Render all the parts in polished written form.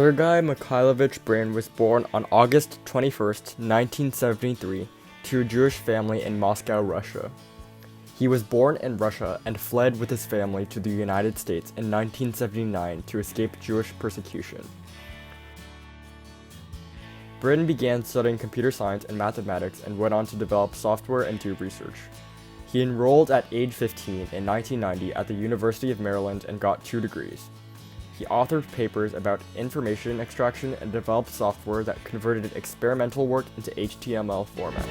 Sergey Mikhailovich Brin was born on August 21, 1973, to a Jewish family in Moscow, Russia. He was born in Russia and fled with his family to the United States in 1979 to escape Jewish persecution. Brin began studying computer science and mathematics and went on to develop software and do research. He enrolled at age 15 in 1990 at the University of Maryland and got 2 degrees. He authored papers about information extraction and developed software that converted experimental work into HTML format.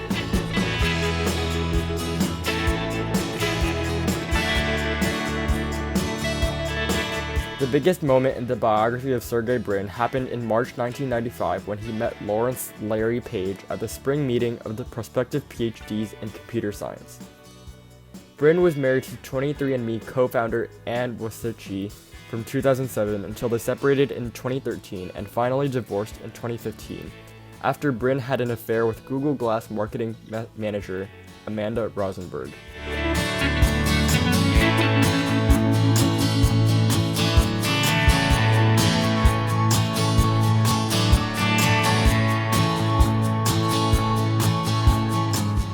The biggest moment in the biography of Sergey Brin happened in March 1995 when he met Lawrence Larry Page at the spring meeting of the prospective PhDs in computer science. Brin was married to 23andMe co-founder Anne Wojcicki from 2007 until they separated in 2013 and finally divorced in 2015, after Brin had an affair with Google Glass marketing manager Amanda Rosenberg.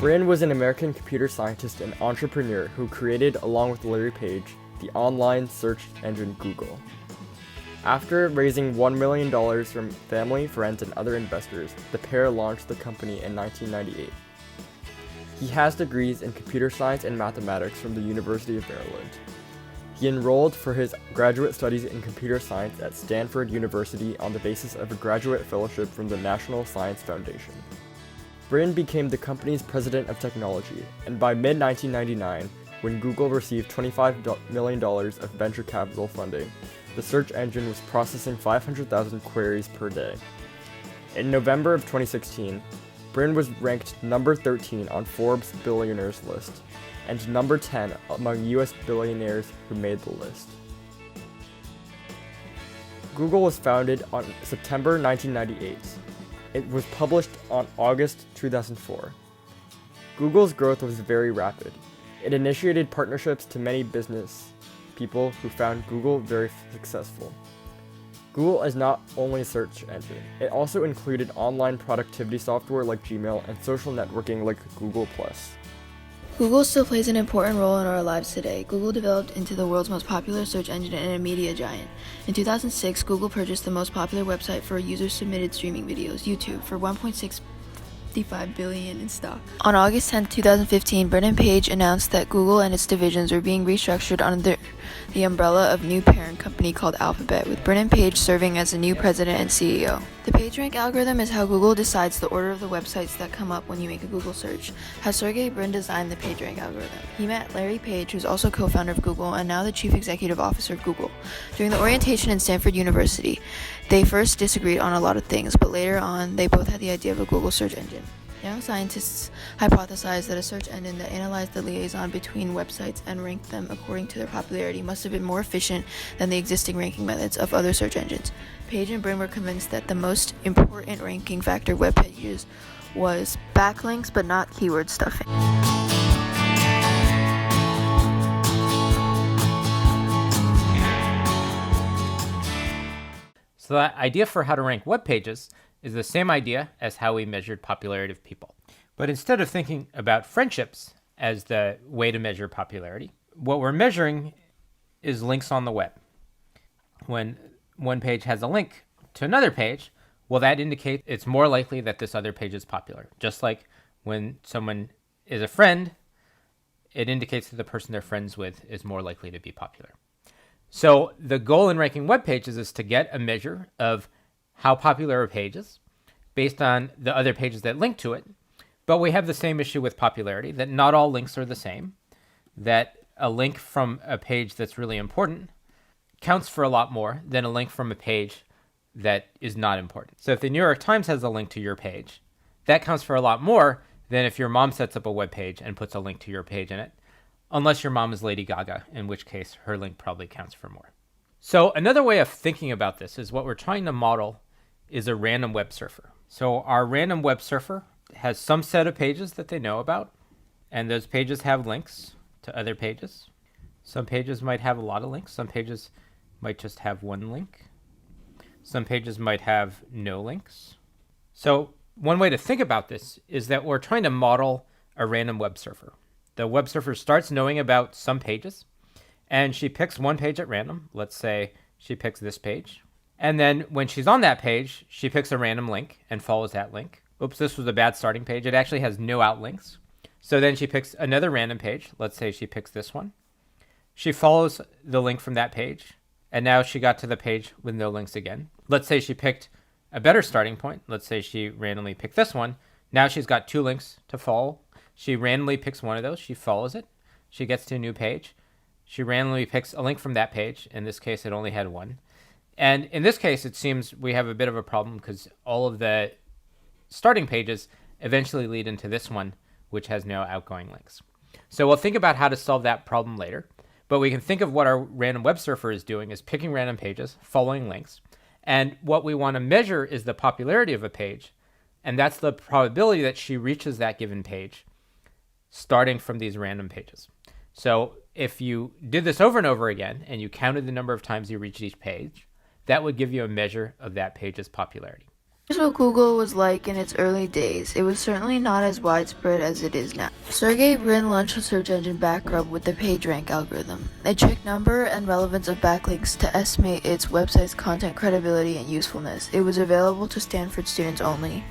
Brin was an American computer scientist and entrepreneur who created, along with Larry Page, the online search engine Google. After raising $1 million from family, friends, and other investors, the pair launched the company in 1998. He has degrees in computer science and mathematics from the University of Maryland. He enrolled for his graduate studies in computer science at Stanford University on the basis of a graduate fellowship from the National Science Foundation. Brin became the company's president of technology, and by mid-1999, when Google received $25 million of venture capital funding, the search engine was processing 500,000 queries per day. In November of 2016, Brin was ranked number 13 on Forbes' billionaires list, and number 10 among US billionaires who made the list. Google was founded on September 1998. It was published on August 2004. Google's growth was very rapid. It initiated partnerships to many business people who found Google very successful. Google is not only a search engine, it also included online productivity software like Gmail and social networking like Google+. Google still plays an important role in our lives today. Google developed into the world's most popular search engine and a media giant. In 2006, Google purchased the most popular website for user-submitted streaming videos, YouTube, for $1.65 billion in stock. On August 10, 2015, Brin and Page announced that Google and its divisions were being restructured under the umbrella of a new parent company called Alphabet, with Brin and Page serving as the new president and CEO. The PageRank algorithm is how Google decides the order of the websites that come up when you make a Google search. How Sergey Brin designed the PageRank algorithm. He met Larry Page, who's also co-founder of Google and now the chief executive officer of Google. During the orientation in Stanford University, they first disagreed on a lot of things, but later on, they both had the idea of a Google search engine. Young scientists hypothesized that a search engine that analyzed the liaison between websites and ranked them according to their popularity must have been more efficient than the existing ranking methods of other search engines. Page and Brin were convinced that the most important ranking factor of web pages was backlinks, but not keyword stuffing. So the idea for how to rank web pages is the same idea as how we measured popularity of people. But instead of thinking about friendships as the way to measure popularity, what we're measuring is links on the web. When one page has a link to another page, well, that indicates it's more likely that this other page is popular. Just like when someone is a friend, it indicates that the person they're friends with is more likely to be popular. So the goal in ranking web pages is to get a measure of how popular a page is based on the other pages that link to it. But we have the same issue with popularity, that not all links are the same, that a link from a page that's really important counts for a lot more than a link from a page that is not important. So if the New York Times has a link to your page, that counts for a lot more than if your mom sets up a web page and puts a link to your page in it, unless your mom is Lady Gaga, in which case her link probably counts for more. So another way of thinking about this is what we're trying to model is a random web surfer. So our random web surfer has some set of pages that they know about, and those pages have links to other pages. Some pages might have a lot of links. Some pages might just have one link. Some pages might have no links. So one way to think about this is that we're trying to model a random web surfer. The web surfer starts knowing about some pages, and she picks one page at random. Let's say she picks this page. And then when she's on that page, she picks a random link and follows that link. Oops, this was a bad starting page. It actually has no outlinks. So then she picks another random page. Let's say she picks this one. She follows the link from that page, and now she got to the page with no links again. Let's say she picked a better starting point. Let's say she randomly picked this one. Now she's got 2 links to follow. She randomly picks one of those. She follows it. She gets to a new page. She randomly picks a link from that page. In this case, it only had 1. And in this case, it seems we have a bit of a problem because all of the starting pages eventually lead into this one, which has no outgoing links. So we'll think about how to solve that problem later. But we can think of what our random web surfer is doing is picking random pages, following links. And what we want to measure is the popularity of a page. And that's the probability that she reaches that given page starting from these random pages. So if you did this over and over again and you counted the number of times you reached each page, that would give you a measure of that page's popularity. Here's what Google was like in its early days. It was certainly not as widespread as it is now. Sergey Brin launched a search engine backrub with the PageRank algorithm. It checked number and relevance of backlinks to estimate its website's content credibility and usefulness. It was available to Stanford students only.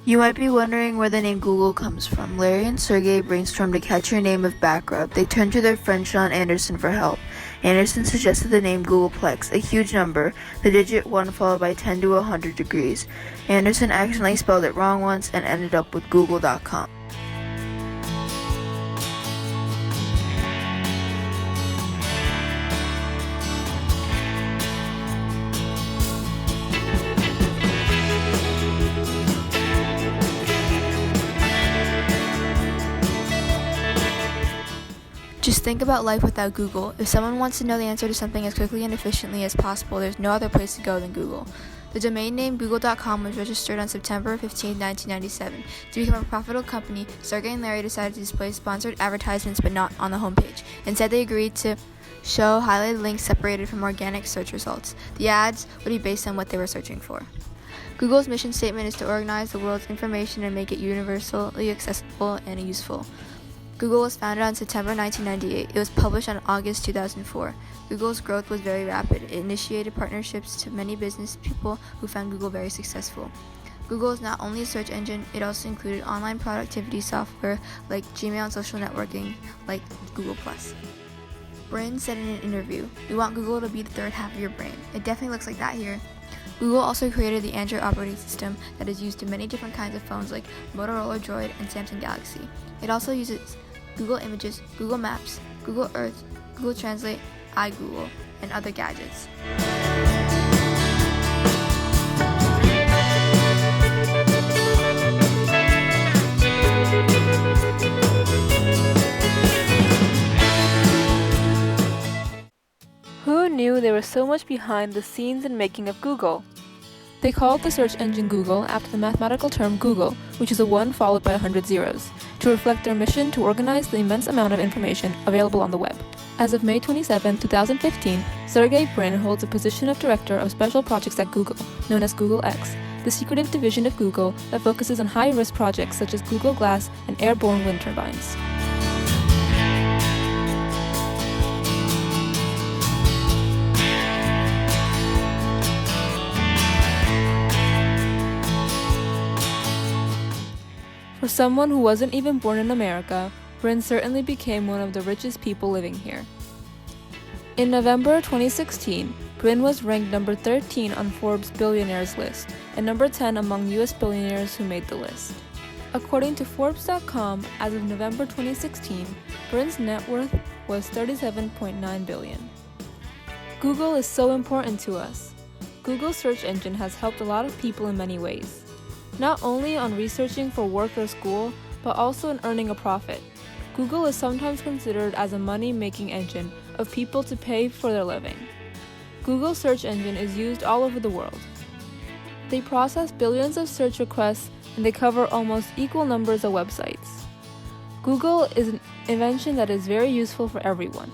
You might be wondering where the name Google comes from. Larry and Sergey brainstormed a catchier name of backrub. They turned to their friend Sean Anderson for help. Anderson suggested the name Googleplex, a huge number, the digit 1 followed by 10 to 100 degrees. Anderson accidentally spelled it wrong once and ended up with Google.com. Just think about life without Google. If someone wants to know the answer to something as quickly and efficiently as possible, there's no other place to go than Google. The domain name Google.com was registered on September 15, 1997. To become a profitable company, Sergey and Larry decided to display sponsored advertisements but not on the homepage. Instead, they agreed to show highlighted links separated from organic search results. The ads would be based on what they were searching for. Google's mission statement is to organize the world's information and make it universally accessible and useful. Google was founded on September 1998. It was published on August 2004. Google's growth was very rapid. It initiated partnerships to many business people who found Google very successful. Google is not only a search engine, it also included online productivity software like Gmail and social networking like Google+. Brin said in an interview, "We want Google to be the third half of your brain." It definitely looks like that here. Google also created the Android operating system that is used in many different kinds of phones like Motorola Droid and Samsung Galaxy. It also uses Google Images, Google Maps, Google Earth, Google Translate, iGoogle, and other gadgets. Who knew there was so much behind the scenes in making of Google? They called the search engine Google after the mathematical term Google, which is a 1 followed by 100 zeros, to reflect their mission to organize the immense amount of information available on the web. As of May 27, 2015, Sergey Brin holds a position of Director of Special Projects at Google, known as Google X, the secretive division of Google that focuses on high-risk projects such as Google Glass and airborne wind turbines. For someone who wasn't even born in America, Brin certainly became one of the richest people living here. In November 2016, Brin was ranked number 13 on Forbes' billionaires list and number 10 among US billionaires who made the list. According to Forbes.com, as of November 2016, Brin's net worth was $37.9 billion. Google is so important to us. Google's search engine has helped a lot of people in many ways. Not only on researching for work or school, but also in earning a profit. Google is sometimes considered as a money-making engine of people to pay for their living. Google's search engine is used all over the world. They process billions of search requests and they cover almost equal numbers of websites. Google is an invention that is very useful for everyone.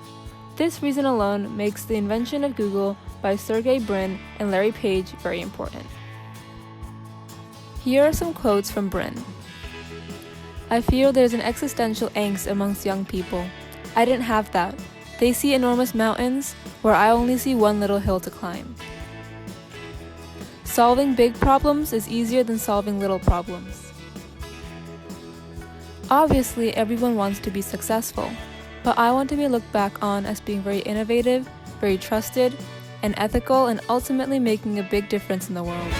This reason alone makes the invention of Google by Sergey Brin and Larry Page very important. Here are some quotes from Brin. "I feel there's an existential angst amongst young people. I didn't have that. They see enormous mountains where I only see one little hill to climb. Solving big problems is easier than solving little problems. Obviously, everyone wants to be successful, but I want to be looked back on as being very innovative, very trusted, and ethical, and ultimately making a big difference in the world."